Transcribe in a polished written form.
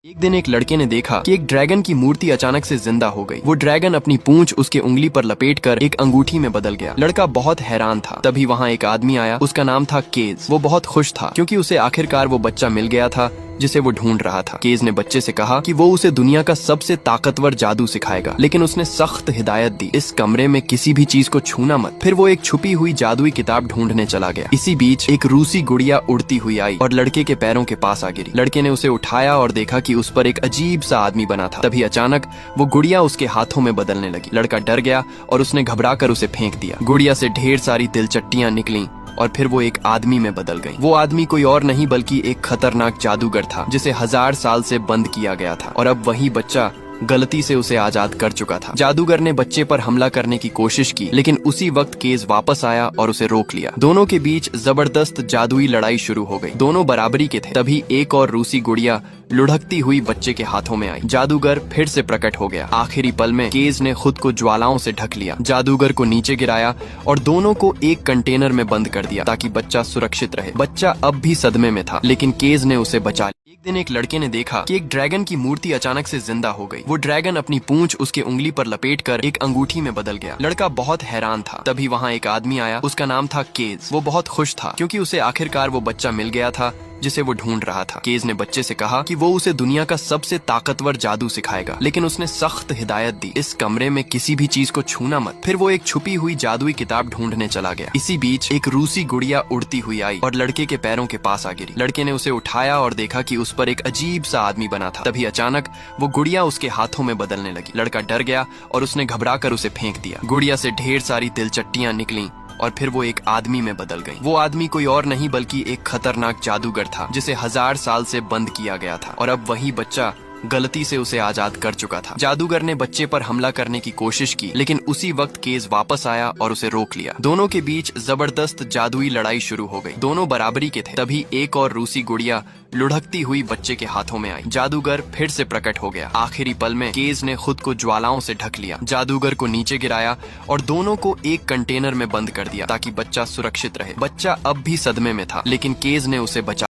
एक दिन एक लड़के ने देखा कि एक ड्रैगन की मूर्ति अचानक से जिंदा हो गई। वो ड्रैगन अपनी पूंछ उसके उंगली पर लपेटकर एक अंगूठी में बदल गया। लड़का बहुत हैरान था। तभी वहाँ एक आदमी आया। उसका नाम था केज। वो बहुत खुश था क्योंकि उसे आखिरकार वो बच्चा मिल गया था जिसे वो ढूंढ रहा था। केज ने बच्चे से कहा कि वो उसे दुनिया का सबसे ताकतवर जादू सिखाएगा, लेकिन उसने सख्त हिदायत दी, इस कमरे में किसी भी चीज को छूना मत। फिर वो एक छुपी हुई जादुई किताब ढूंढने चला गया। इसी बीच एक रूसी गुड़िया उड़ती हुई आई और लड़के के पैरों के पास आ गिरी। लड़के ने उसे उठाया और देखा कि उस पर एक अजीब सा आदमी बना था। तभी अचानक वो गुड़िया उसके हाथों में बदलने लगी। लड़का डर गया और उसने घबराकर उसे फेंक दिया। गुड़िया से ढेर सारी तिलचट्टियां निकली और फिर वो एक आदमी में बदल गई। वो आदमी कोई और नहीं बल्कि एक खतरनाक जादूगर था जिसे 1000 साल से बंद किया गया था, और अब वही बच्चा गलती से उसे आजाद कर चुका था। जादूगर ने बच्चे पर हमला करने की कोशिश की, लेकिन उसी वक्त केज वापस आया और उसे रोक लिया। दोनों के बीच जबरदस्त जादुई लड़ाई शुरू हो गई। दोनों बराबरी के थे। तभी एक और रूसी गुड़िया लुढ़कती हुई बच्चे के हाथों में आई। जादूगर फिर से प्रकट हो गया। आखिरी पल में केज ने खुद को ज्वालाओं से ढक लिया, जादूगर को नीचे गिराया और दोनों को एक कंटेनर में बंद कर दिया ताकि बच्चा सुरक्षित रहे। बच्चा अब भी सदमे में था, लेकिन केज ने उसे बचा लिया। एक दिन एक लड़के ने देखा कि एक ड्रैगन की मूर्ति अचानक से जिंदा हो गई। वो ड्रैगन अपनी पूंछ उसके उंगली पर लपेटकर एक अंगूठी में बदल गया। लड़का बहुत हैरान था। तभी वहाँ एक आदमी आया। उसका नाम था केज। वो बहुत खुश था क्योंकि उसे आखिरकार वो बच्चा मिल गया था जिसे वो ढूंढ रहा था। केज ने बच्चे से कहा कि वो उसे दुनिया का सबसे ताकतवर जादू सिखाएगा, लेकिन उसने सख्त हिदायत दी, इस कमरे में किसी भी चीज को छूना मत। फिर वो एक छुपी हुई जादुई किताब ढूंढने चला गया। इसी बीच एक रूसी गुड़िया उड़ती हुई आई और लड़के के पैरों के पास आ गिरी। लड़के ने उसे उठाया और देखा कि उस पर एक अजीब सा आदमी बना था। तभी अचानक वो गुड़िया उसके हाथों में बदलने लगी। लड़का डर गया और उसने घबराकर उसे फेंक दिया। गुड़िया से ढेर सारी तिलचट्टियां निकली और फिर वो एक आदमी में बदल गई। वो आदमी कोई और नहीं बल्कि एक खतरनाक जादूगर था जिसे 1000 साल से बंद किया गया था, और अब वही बच्चा गलती से उसे आजाद कर चुका था। जादूगर ने बच्चे पर हमला करने की कोशिश की, लेकिन उसी वक्त केज वापस आया और उसे रोक लिया। दोनों के बीच जबरदस्त जादुई लड़ाई शुरू हो गई। दोनों बराबरी के थे। तभी एक और रूसी गुड़िया लुढ़कती हुई बच्चे के हाथों में आई। जादूगर फिर से प्रकट हो गया। आखिरी पल में केज ने खुद को ज्वालाओं से ढक लिया, जादूगर को नीचे गिराया और दोनों को एक कंटेनर में बंद कर दिया ताकि बच्चा सुरक्षित रहे। बच्चा अब भी सदमे में था, लेकिन केज ने उसे बचा